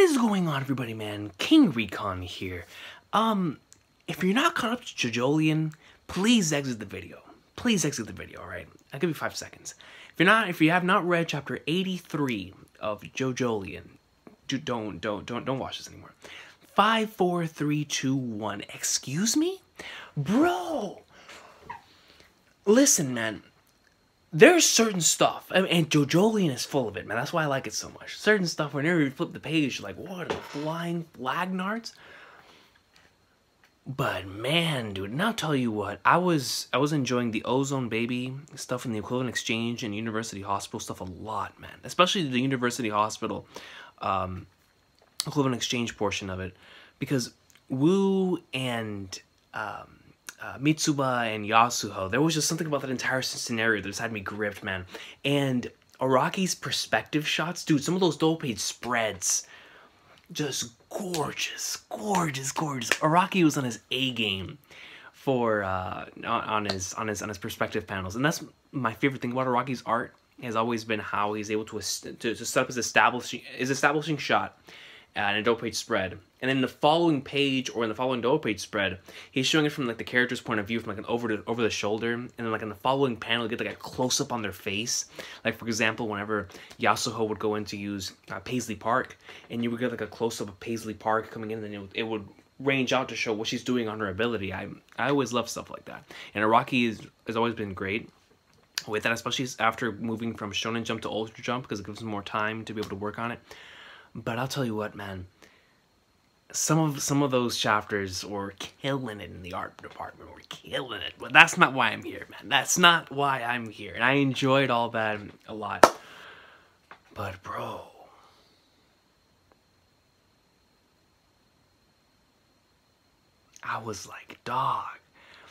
is going on, everybody, man? King Recon here. If you're not caught up to Jojolion, please exit the video. Please exit the video, alright? I'll give you 5 seconds. If you have not read chapter 83 of Jojolion, don't watch this anymore. 5, 4, 3, 2, 1. Excuse me? Bro! Listen, man. There's certain stuff, and Jojolion is full of it, man. That's why I like it so much. Certain stuff, whenever you flip the page, you're like, what are the flying flagnards? But man, dude, and I'll tell you what, I was enjoying the Ozone Baby stuff and the Equivalent Exchange and University Hospital stuff a lot, man. Especially the University Hospital Equivalent Exchange portion of it, because Wu and Mitsuba and Yasuho, there was just something about that entire scenario that just had me gripped, man. And Araki's perspective shots, dude, some of those double page spreads, just gorgeous, gorgeous, gorgeous. Araki was on his A game for on his perspective panels, and that's my favorite thing about Araki's art. Has always been how he's able to set up his establishing shot and a double page spread, and then the following page or in the following double page spread, he's showing it from like the character's point of view, from like an over the shoulder, and then like in the following panel, you get like a close up on their face. Like for example, whenever Yasuho would go in to use Paisley Park, and you would get like a close up of Paisley Park coming in, and then it would range out to show what she's doing on her ability. I always love stuff like that, and Araki has always been great with that, especially after moving from Shonen Jump to Ultra Jump, because it gives him more time to be able to work on it. But I'll tell you what, man, some of those chapters were killing it in the art department. We're killing it. But that's not why I'm here, man. That's not why I'm here. And I enjoyed all that a lot. But bro, I was like, dog.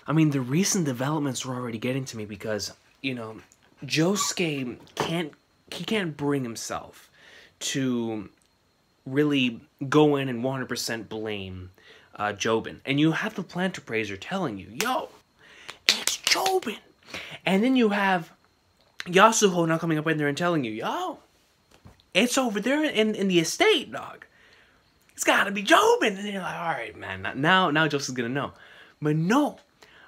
I mean, the recent developments were already getting to me because, you know, Josuke can't bring himself to really go in and 100% blame Jobin. And you have the Planter Praiser telling you, yo, it's Jobin. And then you have Yasuho now coming up in there and telling you, yo, it's over there in the estate, dog. It's gotta be Jobin. And you're like, all right, man, now Josuke's gonna know. But no,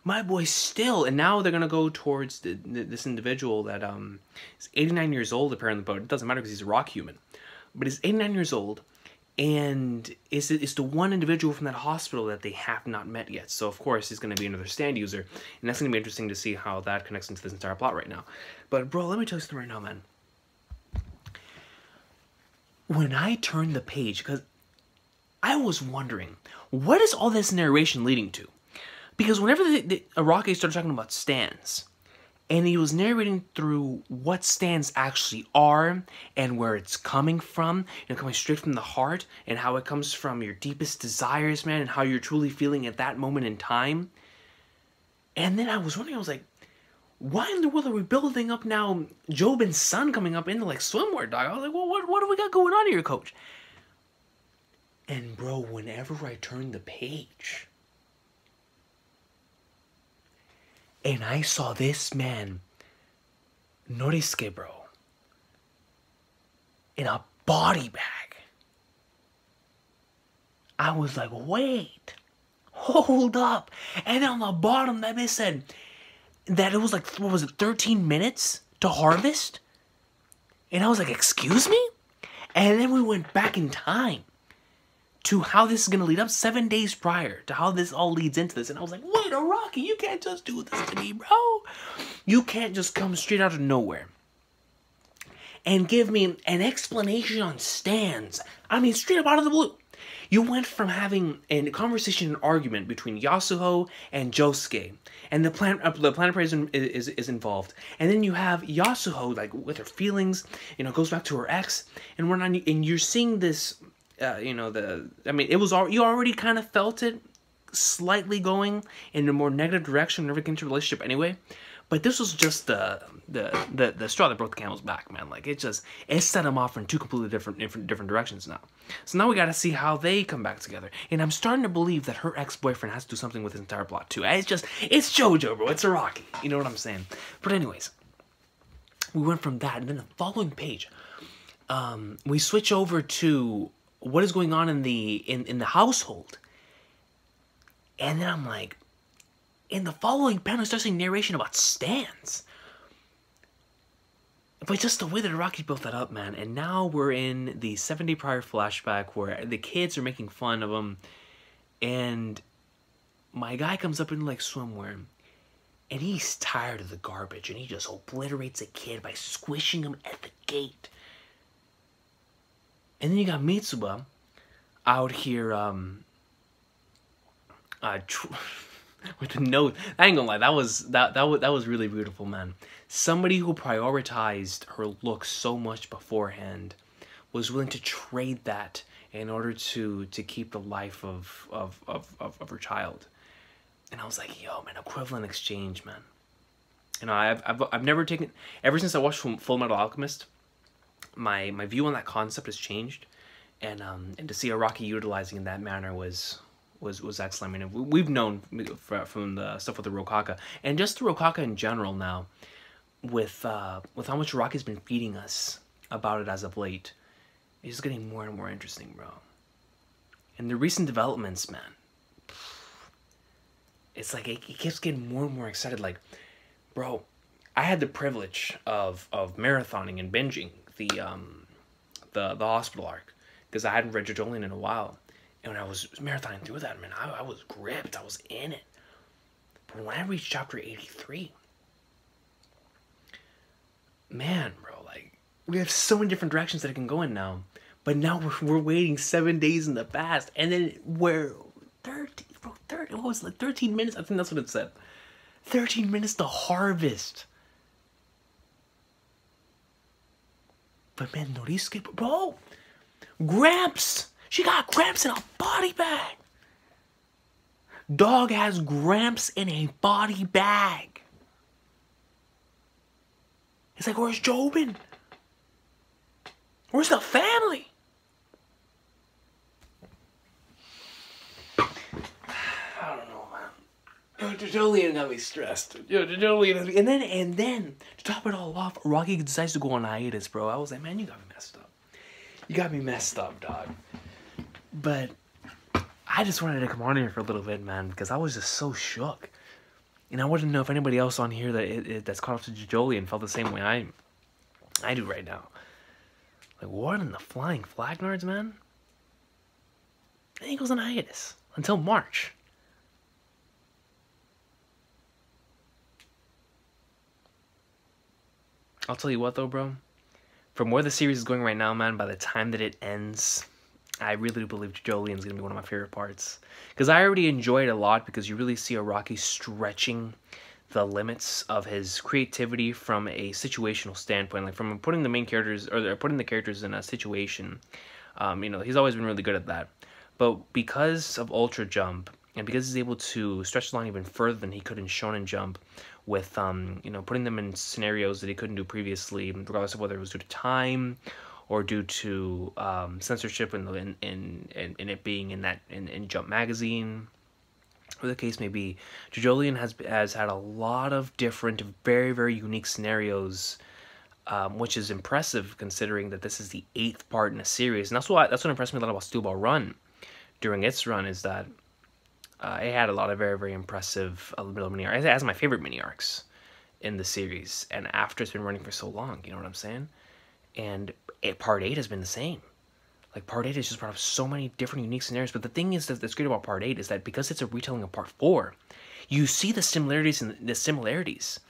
my boy still, and now they're gonna go towards this individual that is 89 years old apparently, but it doesn't matter because he's a rock human. But he's 89 years old, and it's the one individual from that hospital that they have not met yet. So of course he's gonna be another stand user, and that's gonna be interesting to see how that connects into this entire plot right now. But bro, let me tell you something right now, man. When I turned the page, because I was wondering, what is all this narration leading to? Because whenever Araki started talking about stands, and he was narrating through what stands actually are and where it's coming from, you know, coming straight from the heart, and how it comes from your deepest desires, man, and how you're truly feeling at that moment in time. And then I was wondering, I was like, why in the world are we building up now Jobin's son coming up into like swimwear, dog? I was like, well, what do we got going on here, coach? And bro, whenever I turned the page and I saw this man, Norisuke, bro, in a body bag, I was like, wait, hold up. And on the bottom, that bitch said that it was like, what was it, 13 minutes to harvest? And I was like, excuse me? And then we went back in time to how this is going to lead up 7 days prior to how this all leads into this. And I was like, wait, Araki, you can't just do this to me, bro. You can't just come straight out of nowhere and give me an explanation on stands. I mean, straight up out of the blue. You went from having a conversation, an argument between Yasuho and Josuke, and the Planet Praiser is involved. And then you have Yasuho, like, with her feelings, you know, goes back to her ex, and and you're seeing this, you know, I mean, it was you already kind of felt it slightly going in a more negative direction whenever it came to relationship anyway. But this was just the straw that broke the camel's back, man. Like, it set them off in two completely different directions now. So now we got to see how they come back together. And I'm starting to believe that her ex-boyfriend has to do something with this entire plot too. It's JoJo, bro. It's Araki. You know what I'm saying? But anyways, we went from that, and then the following page, we switch over to what is going on in the household? And then I'm like, in the following panel, it starts saying narration about stands. But just the way that Araki built that up, man. And now we're in the 7-day prior flashback where the kids are making fun of him. And my guy comes up in like swimwear. And he's tired of the garbage. And he just obliterates a kid by squishing him at the gate. And then you got Mitsuba out here with the note. I ain't gonna lie, that was really beautiful, man. Somebody who prioritized her look so much beforehand was willing to trade that in order to keep the life of her child. And I was like, yo, man, equivalent exchange, man. You know, I've never taken, ever since I watched Full Metal Alchemist, my view on that concept has changed, and to see Araki utilizing in that manner was excellent. I mean, we've known from the stuff with the Rokaka, and just the Rokaka in general now, with how much Araki's been feeding us about it as of late, it's getting more and more interesting, bro. And the recent developments, man, it's like it keeps getting more and more excited. Like, bro, I had the privilege of marathoning and binging the hospital arc because I hadn't read Jojolion in a while. And when I was marathoning through that, man, I was gripped. I was in it. But when I reached chapter 83, man, bro, like, we have so many different directions that it can go in now. But now we're waiting 7 days in the past. And then we're 30, what was it, like 13 minutes? I think that's what it said. 13 minutes to harvest. But man, Norisuke, bro, Gramps! She got Gramps in a body bag. Dog has Gramps in a body bag. It's like, where's Jobin? Where's the family? I don't know, man. Jojolion got me stressed. Jojolion, and then to top it all off, Araki decides to go on hiatus, bro. I was like, man, you got me messed up. You got me messed up, dog. But I just wanted to come on here for a little bit, man, because I was just so shook. And I wouldn't know if anybody else on here that's caught up to Jojolion felt the same way I do right now. Like, what in the flying flagnards, man? I think he goes on hiatus until March. I'll tell you what, though, bro. From where the series is going right now, man, by the time that it ends, I really do believe Jojolion is going to be one of my favorite parts. Because I already enjoy it a lot because you really see Araki stretching the limits of his creativity from a situational standpoint. Like, from putting the main characters, or putting the characters in a situation. You know, he's always been really good at that. But because of Ultra Jump, and because he's able to stretch the line even further than he could in Shonen Jump, with you know, putting them in scenarios that he couldn't do previously, regardless of whether it was due to time or due to censorship in it being in Jump magazine, or the case may be. Jojolion has had a lot of different, very, very unique scenarios, which is impressive considering that this is the 8th part in a series. And that's what impressed me a lot about Steel Ball Run during its run, is that it had a lot of very, very impressive little mini arcs. It has my favorite mini arcs in the series, and after it's been running for so long, you know what I'm saying? And part 8 has been the same. Like, part 8 has just brought up so many different unique scenarios. But the thing is that's great about part 8 is that because it's a retelling of part 4, you see the similarities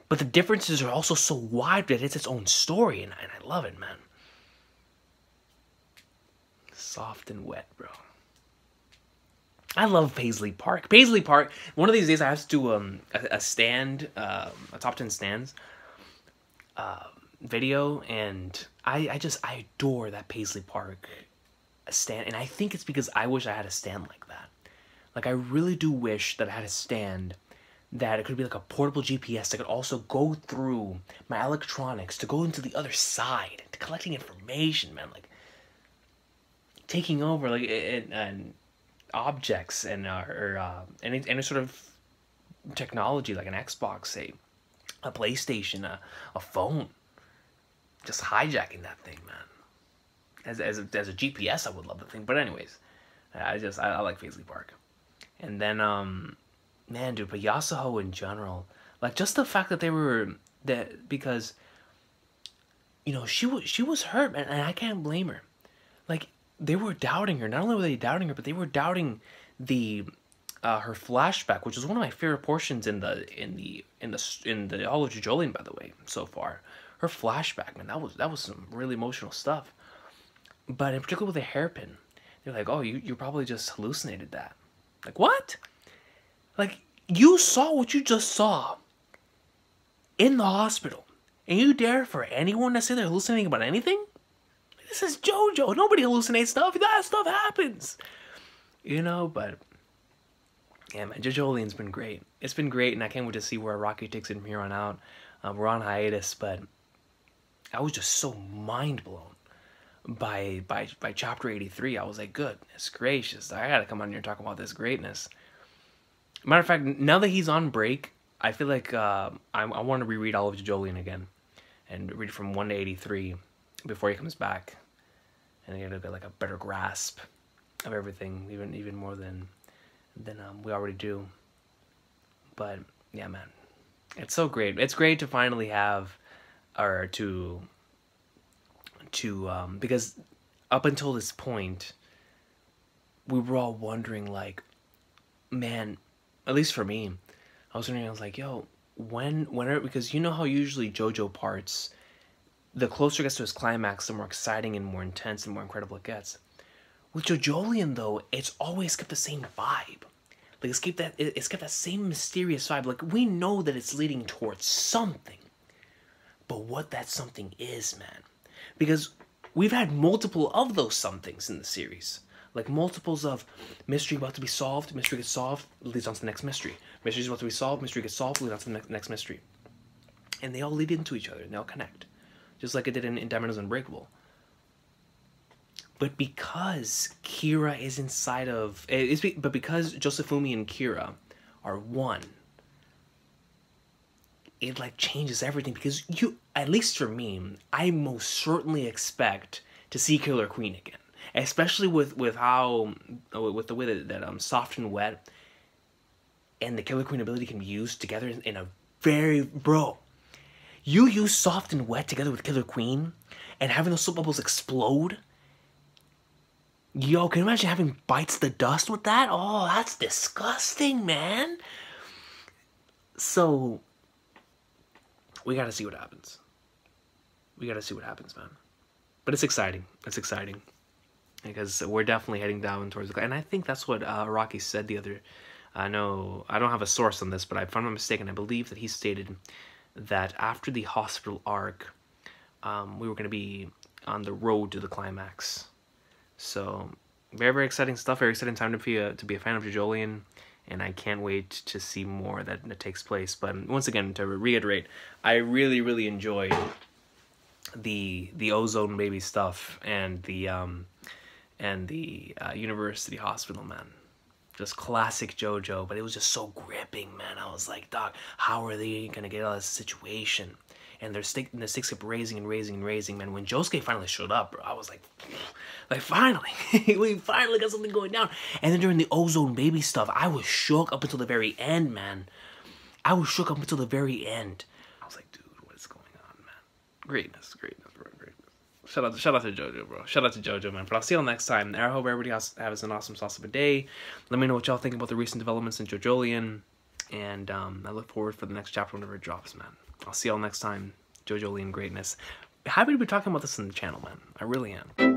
but the differences are also so wide that it's its own story, and I love it, man. Soft and wet, bro. I love Paisley Park. Paisley Park, one of these days I have to do a stand, a top 10 stands video, and I adore that Paisley Park stand, and I think it's because I wish I had a stand like that. Like, I really do wish that I had a stand that it could be like a portable GPS that could also go through my electronics to go into the other side, to collecting information, man, like taking over like and objects and any sort of technology, like an Xbox, say a PlayStation, a phone, just hijacking that thing, man. As a GPS, I would love the thing. But anyways, I like Paisley Park. And then man, dude, but Yasuho in general, like just the fact that they were that because you know she was hurt, man, and I can't blame her. Like they were doubting her. Not only were they doubting her, but they were doubting the her flashback, which was one of my favorite portions in the all of Jojolion, by the way, so far. Her flashback, man, that was some really emotional stuff. But in particular with the hairpin, they're like, oh, you probably just hallucinated that. Like what? Like you saw what you just saw in the hospital, and you dare for anyone to say they're hallucinating about anything? This is JoJo. Nobody hallucinates stuff. That stuff happens. You know, but yeah, man, Jojolion's been great. It's been great, and I can't wait to see where Araki takes it from here on out. We're on hiatus, but I was just so mind blown by chapter 83. I was like, goodness gracious, I gotta come on here and talk about this greatness. Matter of fact, now that he's on break, I feel like I want to reread all of Jojolion again and read from 1 to 83 before he comes back, and get like a better grasp of everything, even more than we already do. But yeah, man, it's so great. It's great to finally have, or to because up until this point, we were all wondering, like, man, at least for me, I was wondering, I was like, yo, when are, because you know how usually JoJo parts, the closer it gets to its climax, the more exciting and more intense and more incredible it gets. With Jojolion, though, it's always kept the same vibe. Like, it's kept that same mysterious vibe. Like, we know that it's leading towards something. But what that something is, man. Because we've had multiple of those somethings in the series. Like, multiples of mystery about to be solved, mystery gets solved, leads on to the next mystery. Mystery's about to be solved, mystery gets solved, leads on to the next mystery. And they all lead into each other, and they all connect. Just like it did in Diamond is Unbreakable. But because Kira is inside of... but because Josefumi and Kira are one, it like changes everything. Because you, at least for me, I most certainly expect to see Killer Queen again. Especially with the way that soft and wet and the Killer Queen ability can be used together in a very... Bro, you use soft and wet together with Killer Queen and having those soap bubbles explode... Yo, can you imagine having Bites the Dust with that? Oh, that's disgusting, man. So, we gotta see what happens. We gotta see what happens, man. But it's exciting. It's exciting. Because we're definitely heading down towards the... And I think that's what Araki said the other... I know, I don't have a source on this, but if I'm not mistaken, I believe that he stated that after the hospital arc, we were going to be on the road to the climax. So, very, very exciting stuff. Very exciting time to be a fan of Jojolion, and I can't wait to see more that takes place. But once again, to reiterate, I really, really enjoyed the Ozone Baby stuff and the University Hospital, man. Just classic JoJo, but it was just so gripping, man. I was like, dog, how are they gonna get out of this situation? And the stakes kept raising and raising and raising, man. When Josuke finally showed up, bro, I was like finally, we finally got something going down. And then during the Ozone Baby stuff, I was shook up until the very end, man. I was shook up until the very end. I was like, dude, what is going on, man? Greatness, greatness, bro, greatness. Shout out to JoJo, bro. Shout out to JoJo, man. But I'll see y'all next time. I hope everybody has an awesome sauce of a day. Let me know what y'all think about the recent developments in Jojolion. And I look forward for the next chapter whenever it drops, man. I'll see y'all next time. Jojolion greatness. Happy to be talking about this on the channel, man. I really am.